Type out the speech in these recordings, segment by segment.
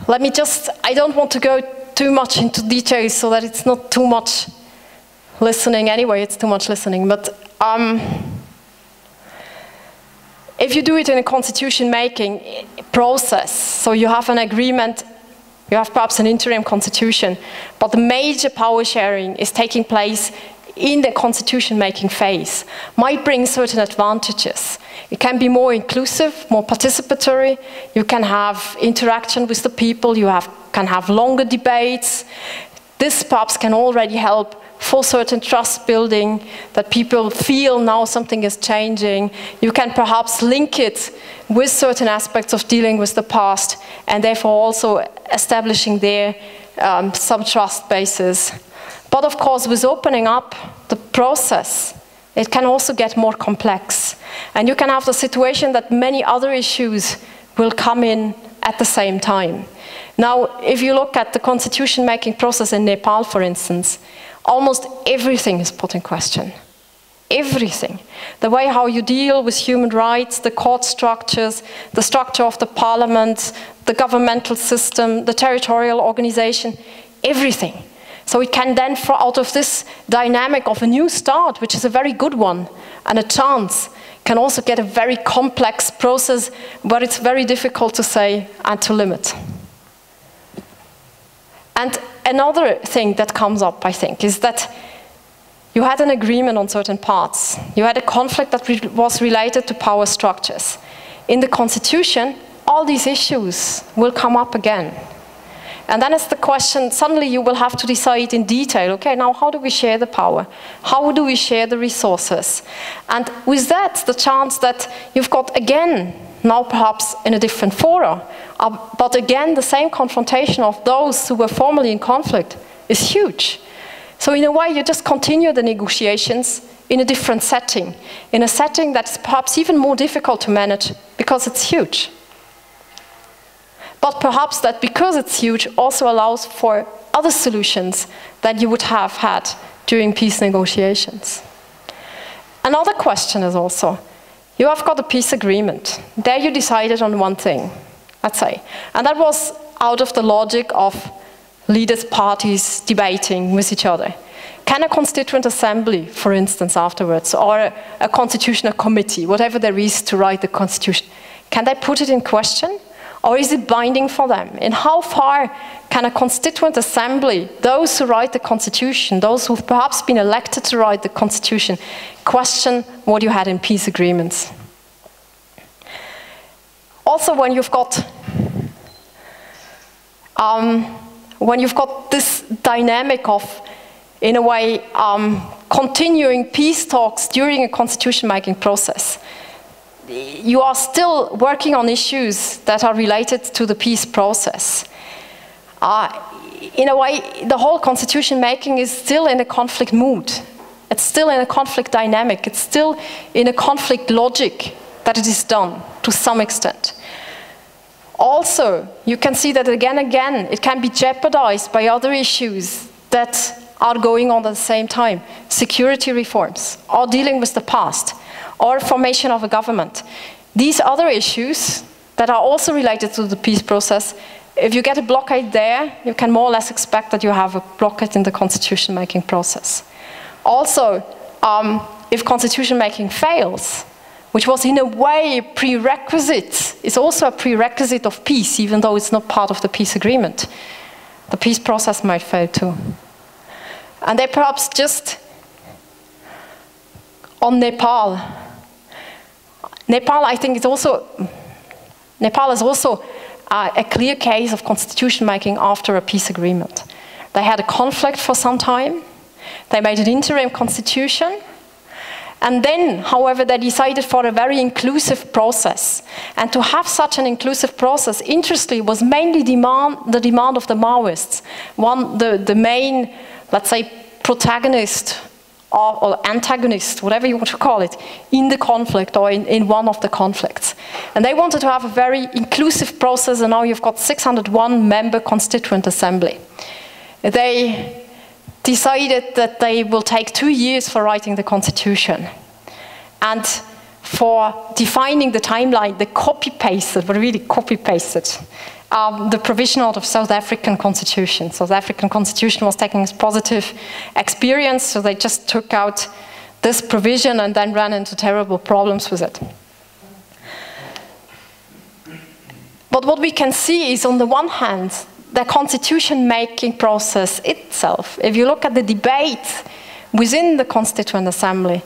let me just, I don't want to go too much into details so that it's not too much listening. Anyway, it's too much listening. But if you do it in a constitution-making process, so you have an agreement, you have perhaps an interim constitution, but the major power sharing is taking place in the constitution-making phase, might bring certain advantages. It can be more inclusive, more participatory, you can have interaction with the people, you can have longer debates. This perhaps can already help for certain trust building, that people feel now something is changing. You can perhaps link it with certain aspects of dealing with the past, and therefore also establishing there some trust bases. But of course, with opening up the process, it can also get more complex. And you can have the situation that many other issues will come in at the same time. Now, if you look at the constitution-making process in Nepal, for instance, almost everything is put in question. Everything. The way how you deal with human rights, the court structures, the structure of the parliament, the governmental system, the territorial organization, everything. So it can then, out of this dynamic of a new start, which is a very good one, and a chance, can also get a very complex process where it's very difficult to say and to limit. And another thing that comes up, I think, is that you had an agreement on certain parts. You had a conflict that was related to power structures. In the constitution, all these issues will come up again. And then it's the question, suddenly you will have to decide in detail, okay, now how do we share the power? How do we share the resources? And with that, the chance that you've got, again, now perhaps in a different forum, but again, the same confrontation of those who were formerly in conflict is huge. So in a way, you just continue the negotiations in a different setting, in a setting that's perhaps even more difficult to manage because it's huge. But perhaps that, because it's huge, also allows for other solutions that you would have had during peace negotiations. Another question is also, you have got a peace agreement. There you decided on one thing, let's say. And that was out of the logic of leaders, parties debating with each other. Can a constituent assembly, for instance, afterwards, or a constitutional committee, whatever there is to write the constitution, can they put it in question? Or is it binding for them? And how far can a constituent assembly, those who write the constitution, those who've perhaps been elected to write the constitution, question what you had in peace agreements? Also, when you've got this dynamic of, in a way, continuing peace talks during a constitution-making process, you are still working on issues that are related to the peace process. In a way, the whole constitution making is still in a conflict mood. It's still in a conflict dynamic. It's still in a conflict logic that it is done to some extent. Also, you can see that again, it can be jeopardized by other issues that are going on at the same time. Security reforms, or dealing with the past, or formation of a government. These other issues that are also related to the peace process, if you get a blockade there, you can more or less expect that you have a blockade in the constitution-making process. Also, if constitution-making fails, which was in a way a prerequisite, it's also a prerequisite of peace, even though it's not part of the peace agreement, the peace process might fail too. And they perhaps just, on Nepal, I think it's also, Nepal is also a clear case of constitution making after a peace agreement. They had a conflict for some time, they made an interim constitution, and then, however, they decided for a very inclusive process. And to have such an inclusive process, interestingly, was mainly the demand of the Maoists. The main, let's say, protagonist or antagonist, whatever you want to call it, in the conflict or in one of the conflicts. And they wanted to have a very inclusive process, and now you've got 601-member constituent assembly. They decided that they will take 2 years for writing the constitution. And for defining the timeline, they copy-pasted, but really copy-pasted, the provision out of South African constitution. South African constitution was taking a positive experience, so they just took out this provision and then ran into terrible problems with it. But what we can see is, on the one hand, the constitution-making process itself, if you look at the debate within the Constituent Assembly,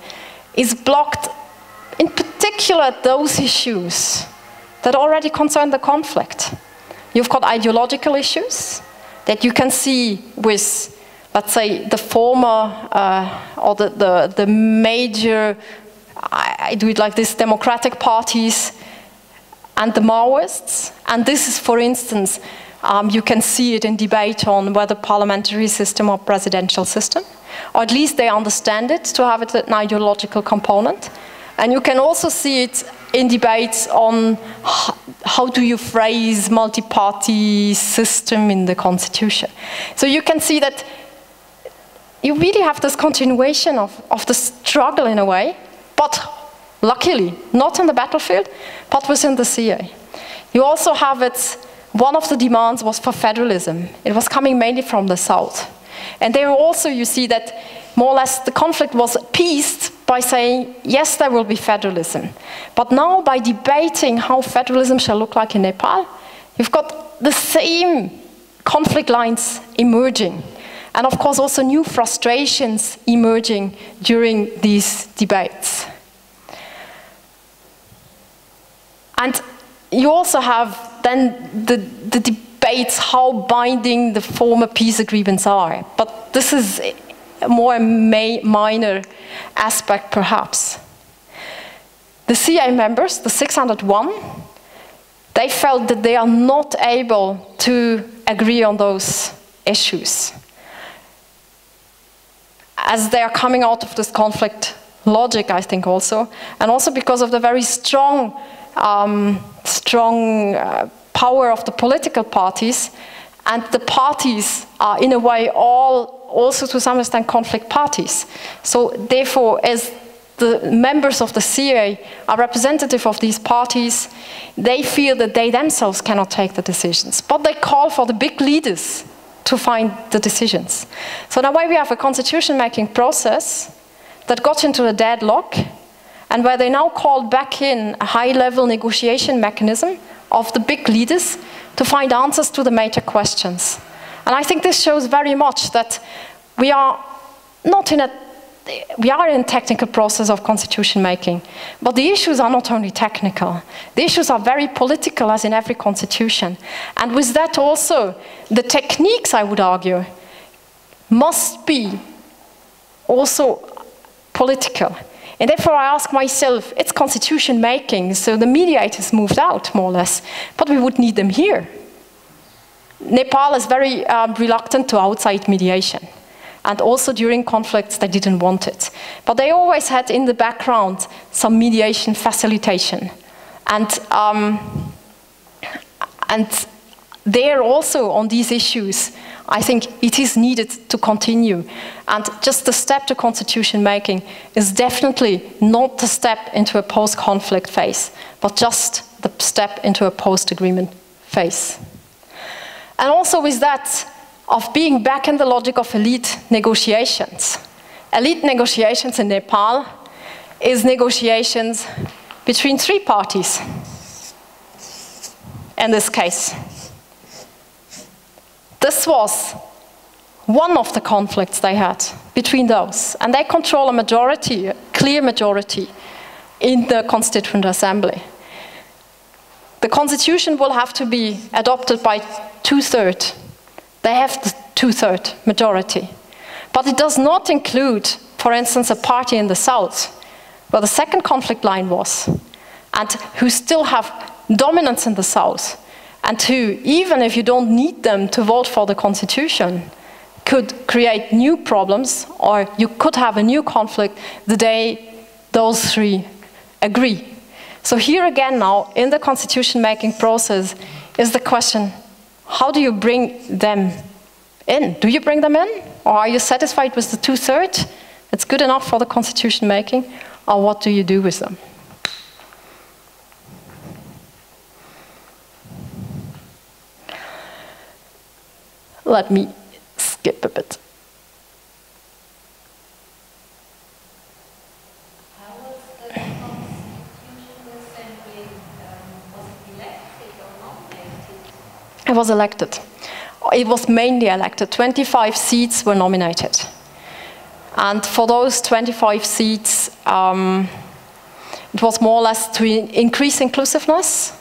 is blocked in particular at those issues that already concern the conflict. You've got ideological issues that you can see with, let's say, the former or the major, I do it like this, democratic parties and the Maoists. And this is, for instance, you can see it in debate on whether parliamentary system or presidential system, or at least they understand it to have it an ideological component. And you can also see it in debates on how do you phrase multi-party system in the constitution. So you can see that you really have this continuation of the struggle in a way, but luckily not on the battlefield, but within the CA. You also have it, one of the demands was for federalism. It was coming mainly from the South. And there also you see that more or less the conflict was appeased by saying, yes, there will be federalism. But now by debating how federalism shall look like in Nepal, you've got the same conflict lines emerging. And of course also new frustrations emerging during these debates. And you also have then the debates how binding the former peace agreements are. But this is a more minor aspect, perhaps. The CA members, the 601, they felt that they are not able to agree on those issues, as they are coming out of this conflict logic, I think also, and also because of the very strong power of the political parties, and the parties are in a way all also to some extent conflict parties. So therefore, as the members of the CA are representative of these parties, they feel that they themselves cannot take the decisions, but they call for the big leaders to find the decisions. So in a way we have a constitution-making process that got into a deadlock, and where they now called back in a high-level negotiation mechanism of the big leaders to find answers to the major questions. And I think this shows very much that we are not in a technical process of constitution making, but the issues are not only technical. The issues are very political, as in every constitution. And with that also, the techniques, I would argue, must be also political. And therefore I ask myself, it's constitution making, so the mediators moved out, more or less, but we would need them here. Nepal is very reluctant to outside mediation. And also during conflicts, they didn't want it. But they always had in the background some mediation facilitation. And there also on these issues, I think it is needed to continue. And just the step to constitution making is definitely not the step into a post-conflict phase, but just the step into a post-agreement phase. And also with that, of being back in the logic of elite negotiations. Elite negotiations in Nepal is negotiations between three parties, in this case. This was one of the conflicts they had between those, and they control a majority, a clear majority, in the Constituent Assembly. The constitution will have to be adopted by 2/3. They have the 2/3 majority. But it does not include, for instance, a party in the south, where the second conflict line was, and who still have dominance in the south, and who, even if you don't need them to vote for the constitution, could create new problems, or you could have a new conflict the day those three agree. So here again now, in the constitution-making process, is the question, how do you bring them in? Do you bring them in? Or are you satisfied with the 2/3? It's good enough for the constitution making? Or what do you do with them? let me skip a bit. How was the Constitutional Assembly, was it elected or nominated? It was elected. It was mainly elected. 25 seats were nominated. And for those 25 seats, it was more or less to increase inclusiveness.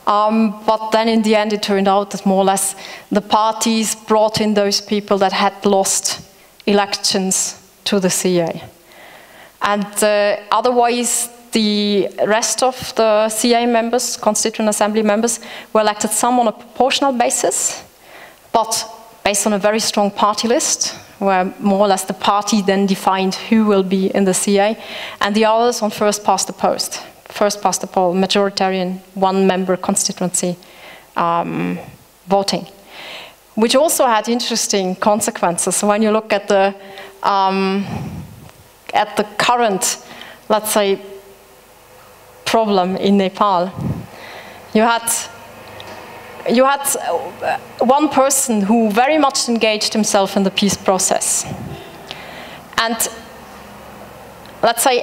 But then in the end, it turned out that more or less the parties brought in those people that had lost elections to the CA. And otherwise, the rest of the CA members, Constituent Assembly members, were elected some on a proportional basis, but based on a very strong party list, where more or less the party then defined who will be in the CA, and the others on first past the post. First past the poll, majoritarian, one-member constituency voting, which also had interesting consequences. When you look at the current, let's say, problem in Nepal, you had one person who very much engaged himself in the peace process, and let's say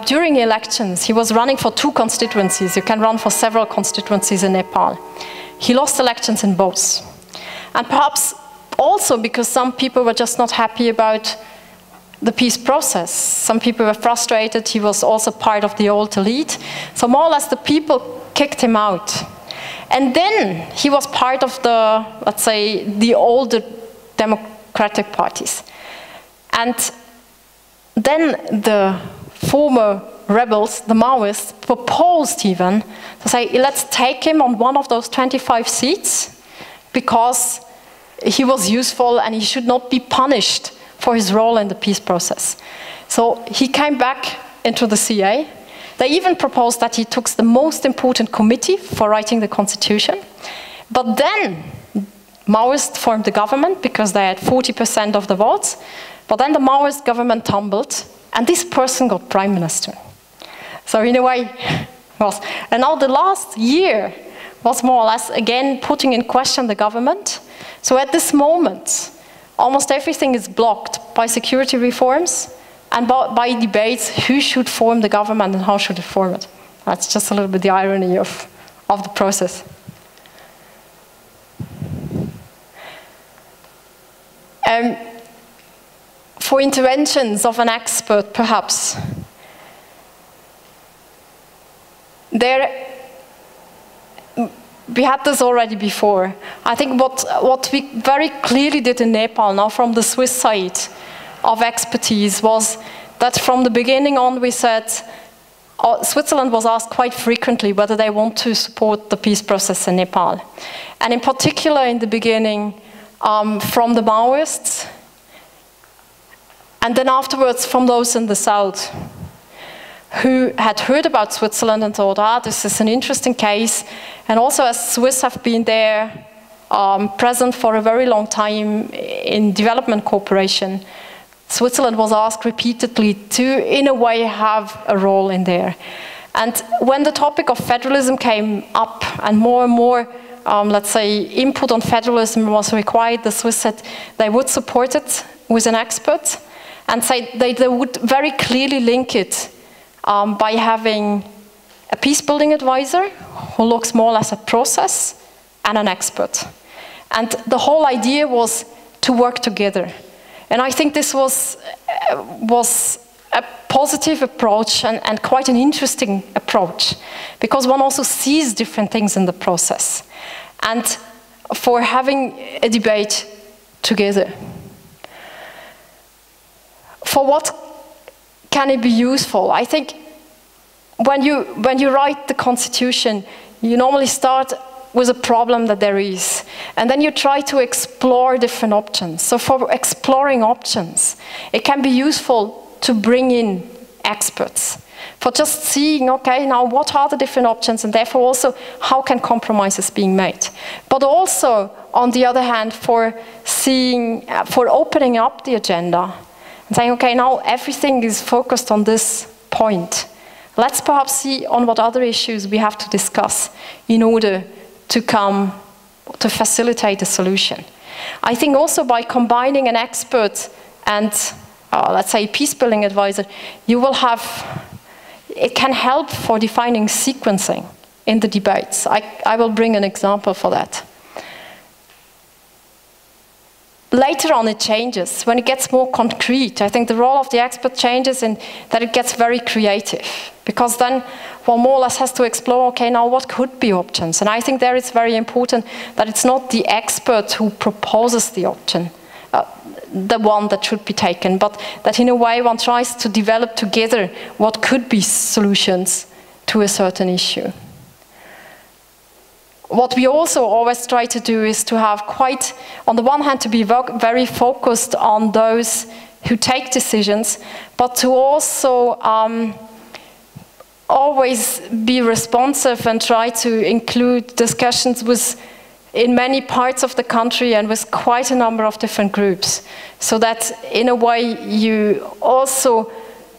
during elections, he was running for 2 constituencies. You can run for several constituencies in Nepal. He lost elections in both. And perhaps also because some people were just not happy about the peace process. Some people were frustrated. He was also part of the old elite. So more or less the people kicked him out. And then he was part of the, let's say, the older democratic parties. And then the former rebels, the Maoists, proposed even to say, let's take him on one of those 25 seats because he was useful and he should not be punished for his role in the peace process. So he came back into the CA. They even proposed that he took the most important committee for writing the constitution. But then Maoists formed the government because they had 40% of the votes. But then the Maoist government tumbled, and this person got prime minister. So in a way, and now the last year was more or less again putting in question the government. So at this moment, almost everything is blocked by security reforms and by debates who should form the government and how should it form it. That's just a little bit the irony of the process. For interventions of an expert, perhaps, we had this already before. I think what we very clearly did in Nepal, now from the Swiss side of expertise, was that from the beginning on we said, Switzerland was asked quite frequently whether they want to support the peace process in Nepal. And in particular in the beginning, from the Maoists, and then afterwards from those in the south, who had heard about Switzerland and thought, this is an interesting case. And also as Swiss have been there, present for a very long time in development cooperation, Switzerland was asked repeatedly to, in a way, have a role in there. And when the topic of federalism came up and more, let's say, input on federalism was required, the Swiss said they would support it with an expert and say they would very clearly link it by having a peace-building advisor who looks more or less at process and an expert. And the whole idea was to work together. And I think this was a positive approach and quite an interesting approach, because one also sees different things in the process. And for having a debate together. For what can it be useful? I think when you write the constitution, you normally start with a problem that there is, and then you try to explore different options. So for exploring options, it can be useful to bring in experts, for just seeing, okay, now what are the different options, and therefore also how can compromises being made. But also, on the other hand, for opening up the agenda, and saying, okay, now everything is focused on this point. Let's perhaps see on what other issues we have to discuss in order to come to facilitate a solution. I think also by combining an expert and, let's say, a peace-building advisor, you will have, it can help for defining sequencing in the debates. I will bring an example for that. Later on it changes. When it gets more concrete, I think the role of the expert changes in that it gets very creative. Because then one more or less has to explore, okay, now what could be options? And I think there it's very important that it's not the expert who proposes the option, the one that should be taken, but that in a way one tries to develop together what could be solutions to a certain issue. What we also always try to do is to have quite, on the one hand, to be very focused on those who take decisions, but to also always be responsive and try to include discussions in many parts of the country and with quite a number of different groups, so that in a way you also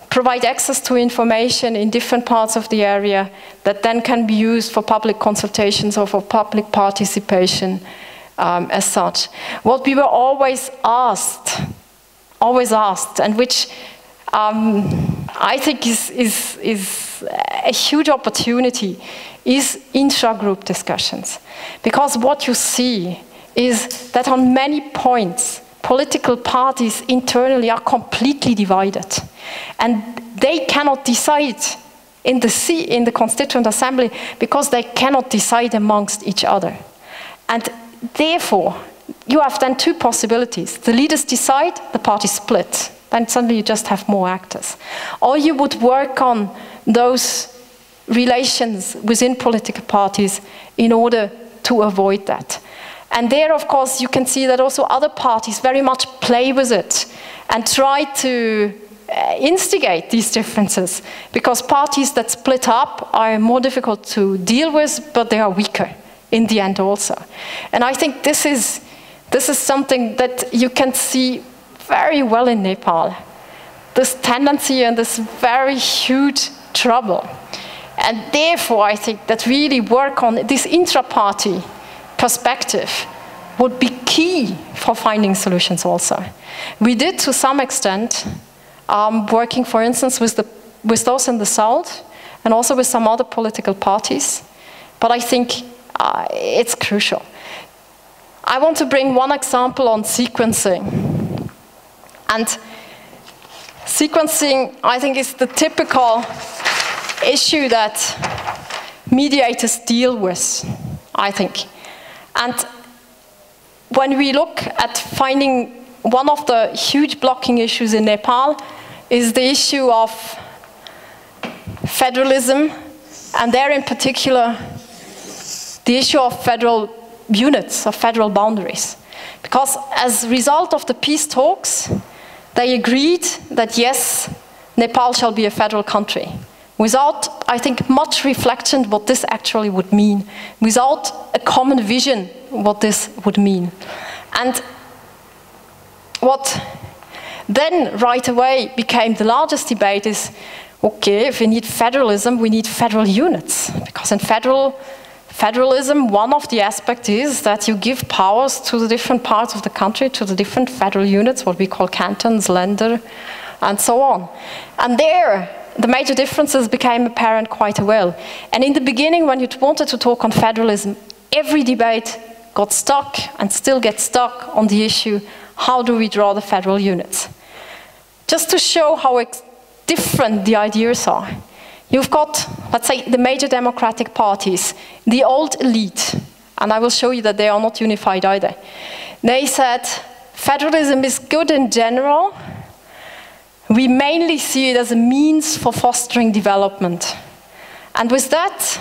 provide access to information in different parts of the area that then can be used for public consultations or for public participation as such. What we were always asked, and which I think is a huge opportunity, is intra-group discussions. Because what you see is that on many points, political parties internally are completely divided. And they cannot decide in the Constituent Assembly because they cannot decide amongst each other. And therefore, you have then two possibilities. The leaders decide, the parties split. Then suddenly you just have more actors. Or you would work on those relations within political parties in order to avoid that. And there, of course, you can see that also other parties very much play with it and try to instigate these differences, because parties that split up are more difficult to deal with, but they are weaker in the end also. And I think this is something that you can see very well in Nepal, this tendency and this very huge trouble. And therefore, I think that really work on this intra-party perspective would be key for finding solutions also. We did, to some extent, working, for instance, with those in the South, and also with some other political parties. But I think it's crucial. I want to bring one example on sequencing. And sequencing, I think, is the typical issue that mediators deal with, I think. And when we look at finding one of the huge blocking issues in Nepal is the issue of federalism, and there in particular the issue of federal units, of federal boundaries. Because as a result of the peace talks, they agreed that yes, Nepal shall be a federal country, without, I think, much reflection what this actually would mean, without a common vision what this would mean. And what then right away became the largest debate is, okay, if we need federalism, we need federal units. Because in federalism, one of the aspects is that you give powers to the different parts of the country, to the different federal units, what we call cantons, Länder, and so on. And there, the major differences became apparent quite well. And in the beginning, when you wanted to talk on federalism, every debate got stuck and still gets stuck on the issue, how do we draw the federal units? Just to show how different the ideas are. You've got, let's say, the major democratic parties, the old elite, and I will show you that they are not unified either. They said, federalism is good in general. We mainly see it as a means for fostering development. And with that,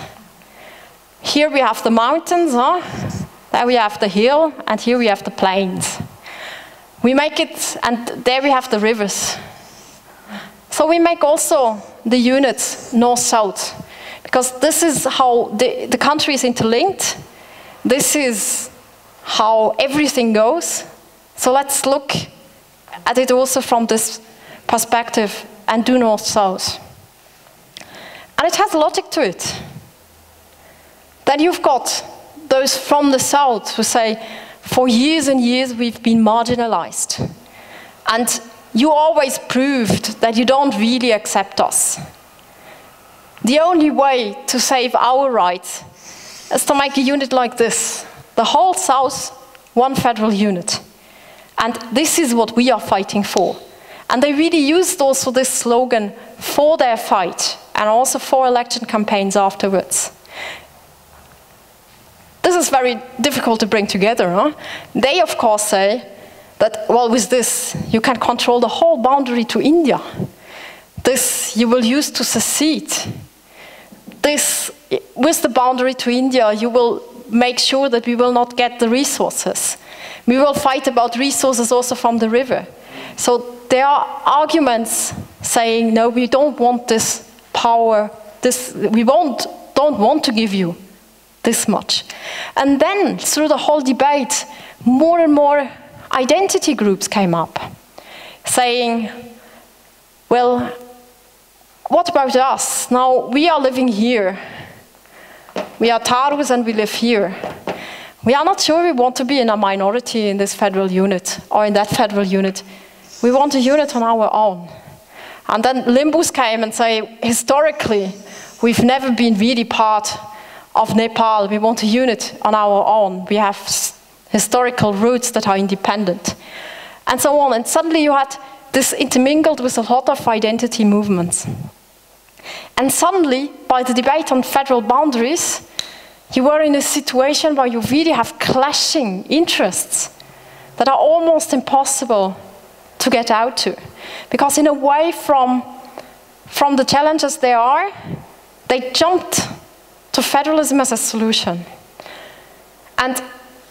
here we have the mountains, there we have the hill, and here we have the plains. We make it, and there we have the rivers. So we make also the units north-south, because this is how the country is interlinked. This is how everything goes. So let's look at it also from this perspective and do north-south. And it has logic to it. Then you've got those from the south who say, for years and years we've been marginalized. And you always proved that you don't really accept us. The only way to save our rights is to make a unit like this. The whole South, one federal unit. And this is what we are fighting for. And they really used also this slogan for their fight and also for election campaigns afterwards. This is very difficult to bring together. Huh? They, of course, say that, well, with this, you can control the whole boundary to India. This you will use to secede. This, with the boundary to India, you will make sure that we will not get the resources. We will fight about resources also from the river. So there are arguments saying, no, we don't want this power, we don't want to give you this much. And then, through the whole debate, more and more identity groups came up, saying, well, what about us? Now, we are living here. We are Tarus and we live here. We are not sure we want to be in a minority in this federal unit or in that federal unit. We want a unit on our own. And then Limbus came and say, historically, we've never been really part of Nepal. We want a unit on our own. We have historical roots that are independent. And so on. And suddenly you had this intermingled with a lot of identity movements. And suddenly, by the debate on federal boundaries, you were in a situation where you really have clashing interests that are almost impossible to get out to. Because in a way, from the challenges there are, they jumped to federalism as a solution. And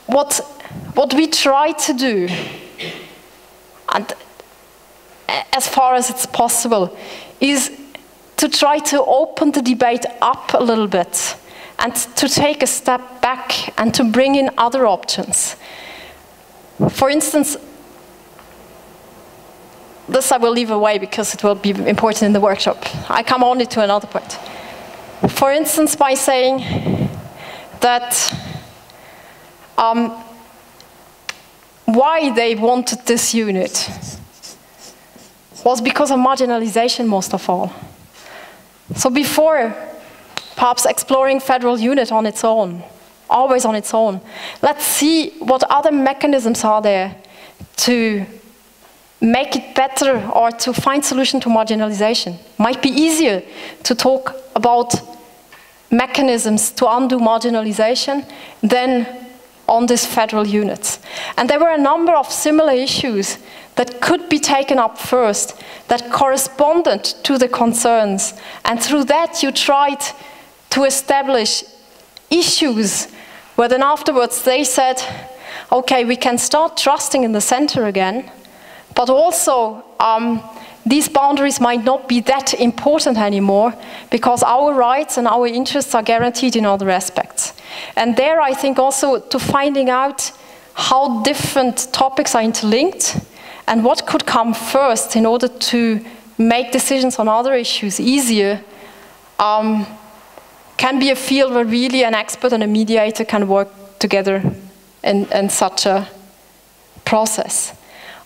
what we try to do, and as far as it's possible, is to try to open the debate up a little bit and to take a step back and to bring in other options. For instance, this I will leave away because it will be important in the workshop. I come only to another point. For instance, by saying that why they wanted this unit was because of marginalization, most of all. So before perhaps exploring federal unit on its own, always on its own, let's see what other mechanisms are there to make it better or to find solution to marginalization. Might be easier to talk about mechanisms to undo marginalization than on this federal units. And there were a number of similar issues that could be taken up first, that corresponded to the concerns. And through that you tried to establish issues where then afterwards they said, okay, we can start trusting in the center again, but also these boundaries might not be that important anymore because our rights and our interests are guaranteed in other aspects. And there I think also to finding out how different topics are interlinked and what could come first in order to make decisions on other issues easier can be a field where really an expert and a mediator can work together in such a process.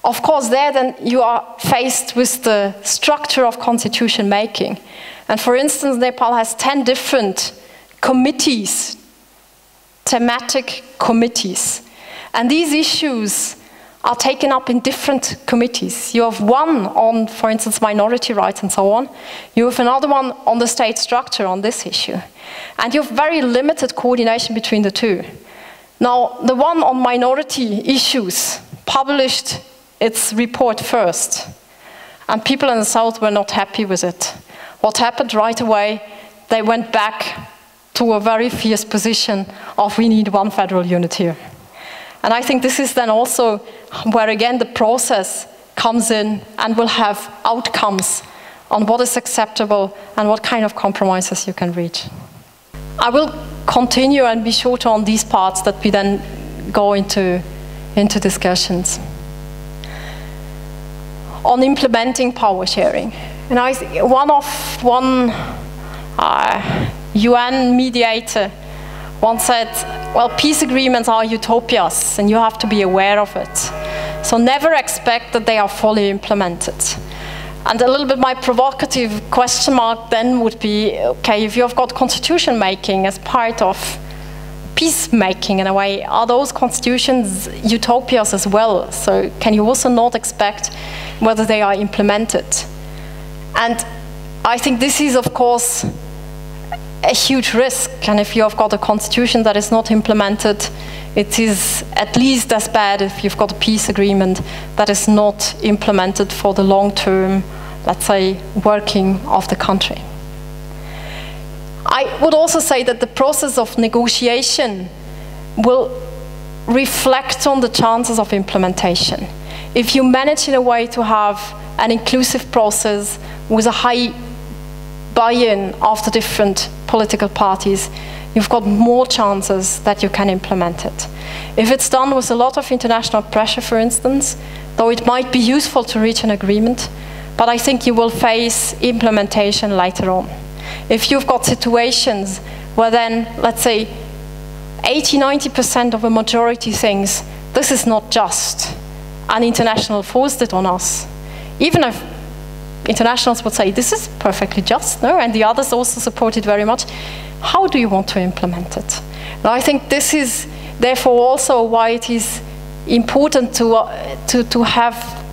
Of course, there then you are faced with the structure of constitution making. And for instance, Nepal has 10 different committees, thematic committees. And these issues are taken up in different committees. You have one on, for instance, minority rights and so on. You have another one on the state structure on this issue. And you have very limited coordination between the two. Now, the one on minority issues published its report first. And people in the South were not happy with it. What happened right away, they went back to a very fierce position of we need one federal unit here. And I think this is then also where again the process comes in and will have outcomes on what is acceptable and what kind of compromises you can reach. I will continue and be short on these parts that we then go into discussions. On implementing power sharing. And one UN mediator once said, well, peace agreements are utopias, and you have to be aware of it. So never expect that they are fully implemented. And a little bit my provocative question mark then would be, okay, if you've got constitution making as part of peacemaking in a way, are those constitutions utopias as well? So can you also not expect whether they are implemented? And I think this is, of course, a huge risk. And if you have got a constitution that is not implemented, it is at least as bad if you've got a peace agreement that is not implemented for the long term, let's say, working of the country. I would also say that the process of negotiation will reflect on the chances of implementation. If you manage in a way to have an inclusive process with a high buy-in of the different political parties, you've got more chances that you can implement it. If it's done with a lot of international pressure, for instance, though it might be useful to reach an agreement, but I think you will face implementation later on. If you've got situations where then, let's say, 80–90% of a majority thinks this is not just, and international forced it on us, even if internationals would say this is perfectly just, no, and the others also support it very much, how do you want to implement it? Now, I think this is therefore also why it is important to have,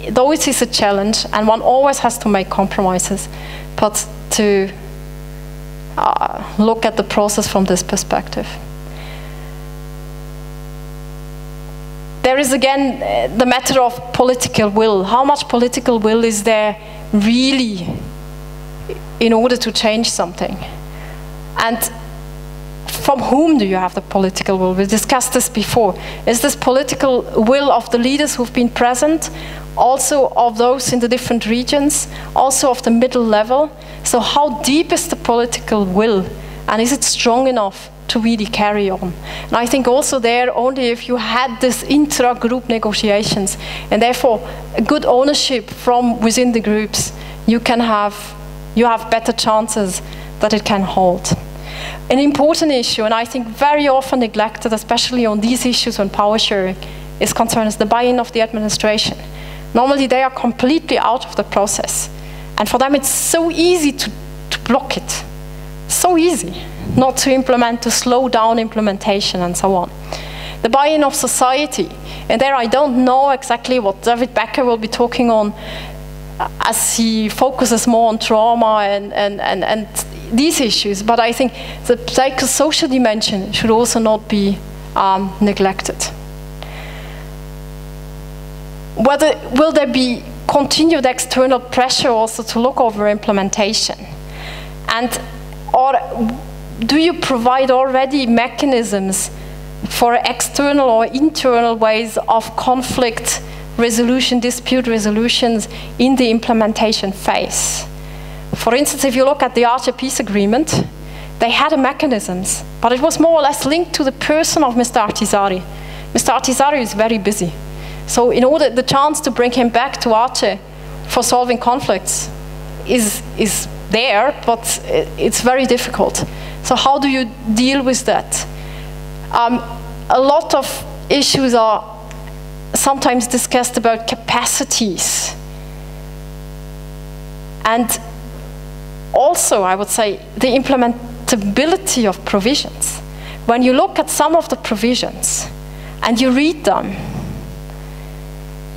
though it is a challenge, and one always has to make compromises, but to look at the process from this perspective. There is again the matter of political will. How much political will is there really in order to change something? And from whom do you have the political will? We discussed this before. Is this political will of the leaders who've been present, also of those in the different regions, also of the middle level? So how deep is the political will, and is it strong enough to really carry on? And I think also there, only if you had this intra-group negotiations, and therefore a good ownership from within the groups, you have better chances that it can hold. An important issue, and I think very often neglected, especially on these issues on power sharing, is concerns the buy-in of the administration. Normally they are completely out of the process. And for them it's so easy to block it. So easy not to implement, to slow down implementation and so on. The buy-in of society, and there I don't know exactly what David Becker will be talking on as he focuses more on trauma and these issues, but I think the psychosocial dimension should also not be neglected. Will there be continued external pressure also to look over implementation? Or do you provide already mechanisms for external or internal ways of conflict resolution, dispute resolutions in the implementation phase? For instance, if you look at the Archer Peace Agreement, they had mechanisms, but it was more or less linked to the person of Mr. Ahtisaari. Mr. Ahtisaari is very busy. So in order, the chance to bring him back to Archer for solving conflicts is there, but it's very difficult. So how do you deal with that? A lot of issues are sometimes discussed about capacities. And also, I would say, the implementability of provisions. When you look at some of the provisions and you read them,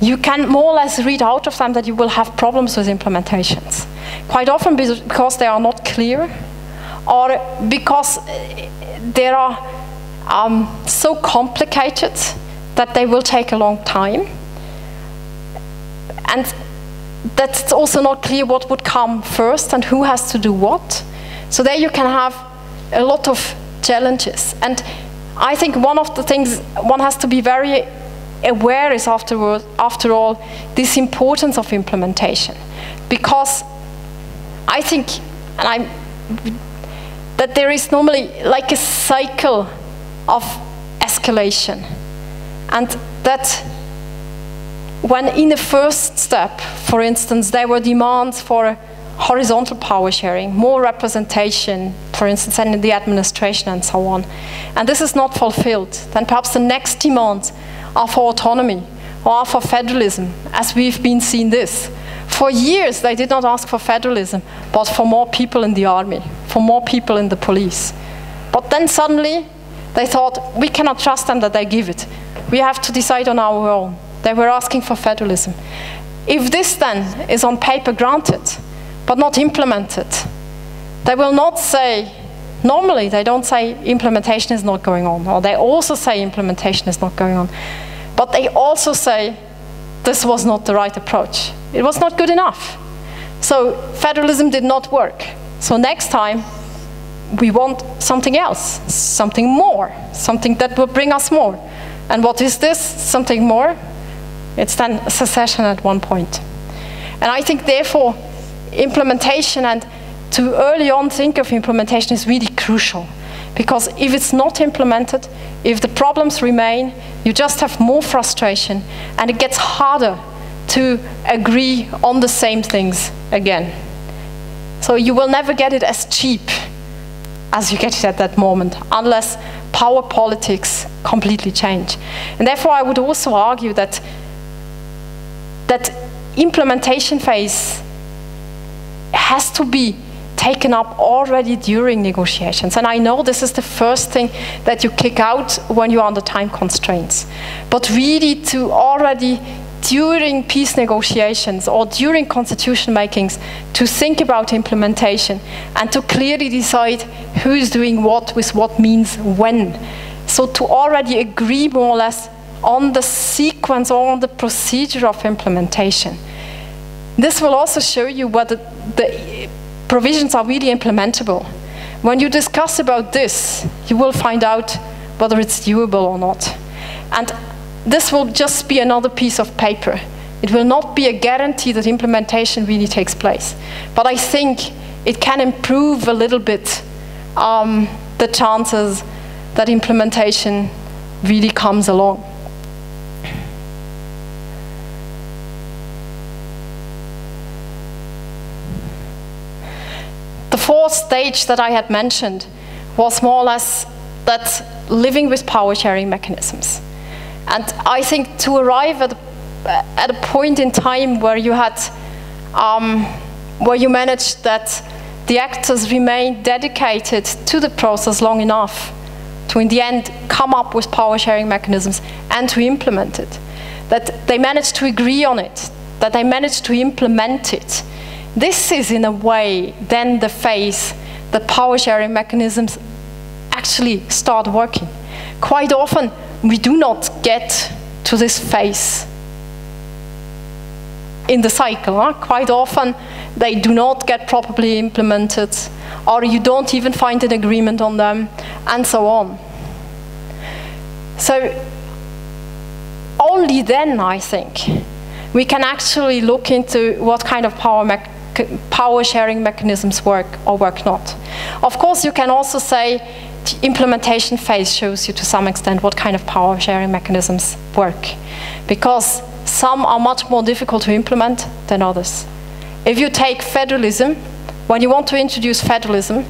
you can more or less read out of them that you will have problems with implementations. Quite often because they are not clear, or because they are so complicated that they will take a long time. And that's also not clear what would come first and who has to do what. So there you can have a lot of challenges. And I think one of the things one has to be very aware is, after all, this importance of implementation. Because I think, that there is normally like a cycle of escalation. And that when in the first step, for instance, there were demands for horizontal power sharing, more representation, for instance, in the administration and so on, and this is not fulfilled, then perhaps the next demands are for autonomy or for federalism, as we've been seeing this. For years, they did not ask for federalism, but for more people in the army, for more people in the police. But then suddenly, they thought, we cannot trust them that they give it. We have to decide on our own. They were asking for federalism. If this then is on paper granted, but not implemented, they will not say, normally they don't say implementation is not going on, or they also say implementation is not going on. But they also say, this was not the right approach. It was not good enough. So federalism did not work. So next time, we want something else, something more, something that will bring us more. And what is this, something more? It's then secession at one point. And I think, therefore, implementation, and to early on think of implementation, is really crucial. Because if it's not implemented, if the problems remain, you just have more frustration, and it gets harder to agree on the same things again. So you will never get it as cheap as you get it at that moment, unless power politics completely change. And therefore, I would also argue that that implementation phase has to be taken up already during negotiations. And I know this is the first thing that you kick out when you're under time constraints. But really to already, during peace negotiations or during constitution makings, to think about implementation and to clearly decide who's doing what with what means when. So to already agree more or less on the sequence or on the procedure of implementation. This will also show you whether the provisions are really implementable. When you discuss about this, you will find out whether it's doable or not. And this will just be another piece of paper. It will not be a guarantee that implementation really takes place. But I think it can improve a little bit the chances that implementation really comes along. The fourth stage that I had mentioned was more or less that living with power sharing mechanisms. And I think to arrive at a point in time where you had, where you managed that the actors remained dedicated to the process long enough to in the end come up with power sharing mechanisms and to implement it, that they managed to agree on it, that they managed to implement it. This is, in a way, then the phase that power sharing mechanisms actually start working. Quite often, we do not get to this phase in the cycle. Huh? Quite often, they do not get properly implemented, or you don't even find an agreement on them, and so on. So, only then, I think, we can actually look into what kind of power sharing mechanisms work or work not. Of course, you can also say the implementation phase shows you to some extent what kind of power sharing mechanisms work, because some are much more difficult to implement than others. If you take federalism, when you want to introduce federalism,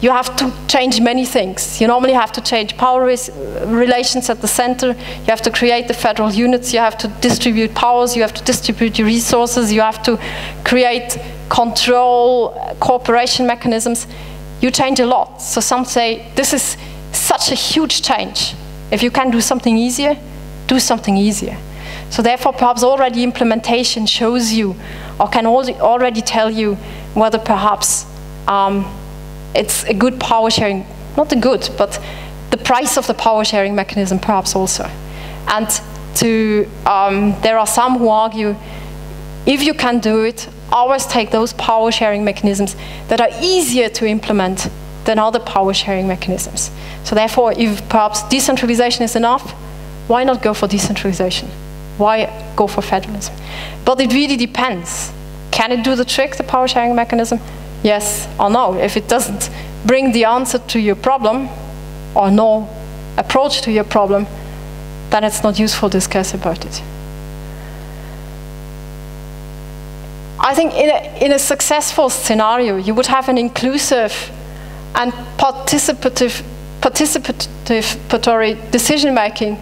you have to change many things. You normally have to change power relations at the center, you have to create the federal units, you have to distribute powers, you have to distribute your resources, you have to create control, cooperation mechanisms. You change a lot. So some say, this is such a huge change. If you can do something easier, do something easier. So therefore, perhaps already implementation shows you, or can already tell you whether perhaps it's a good power sharing, not the good, but the price of the power sharing mechanism perhaps also. And there are some who argue, if you can do it, always take those power sharing mechanisms that are easier to implement than other power sharing mechanisms. So therefore, if perhaps decentralization is enough, why not go for decentralization? Why go for federalism? But it really depends. Can it do the trick, the power sharing mechanism? Yes or no. If it doesn't bring the answer to your problem, or no approach to your problem, then it's not useful to discuss about it. I think in a successful scenario, you would have an inclusive and participatory decision-making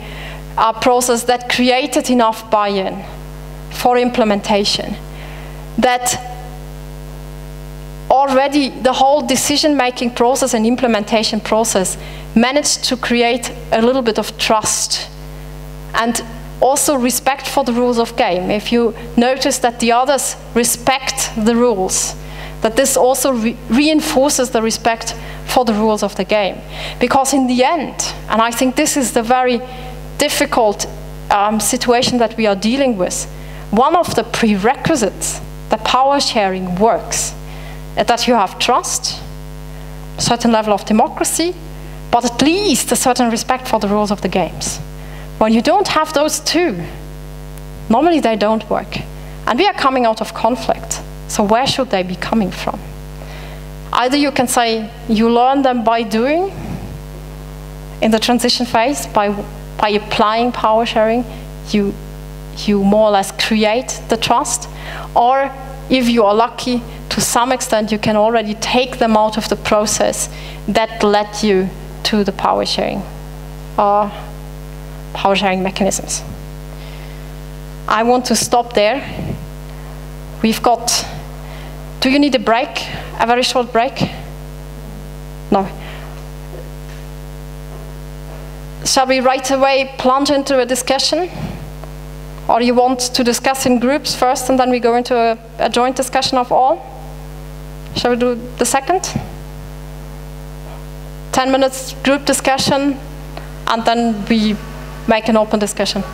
are processes that created enough buy-in for implementation, that already the whole decision-making process and implementation process managed to create a little bit of trust and also respect for the rules of game. If you notice that the others respect the rules, that this also reinforces the respect for the rules of the game. Because in the end, and I think this is the very difficult situation that we are dealing with, one of the prerequisites that power sharing works is that you have trust, a certain level of democracy, but at least a certain respect for the rules of the games. When you don't have those two, normally they don't work. And we are coming out of conflict. So where should they be coming from? Either you can say you learn them by doing in the transition phase, by applying power sharing, you more or less create the trust, or if you are lucky, to some extent you can already take them out of the process that led you to the power sharing mechanisms. I want to stop there. We've got, do you need a break? A very short break? No. Shall we right away plunge into a discussion? Or you want to discuss in groups first and then we go into a joint discussion of all? Shall we do the second? 10 minutes group discussion and then we make an open discussion.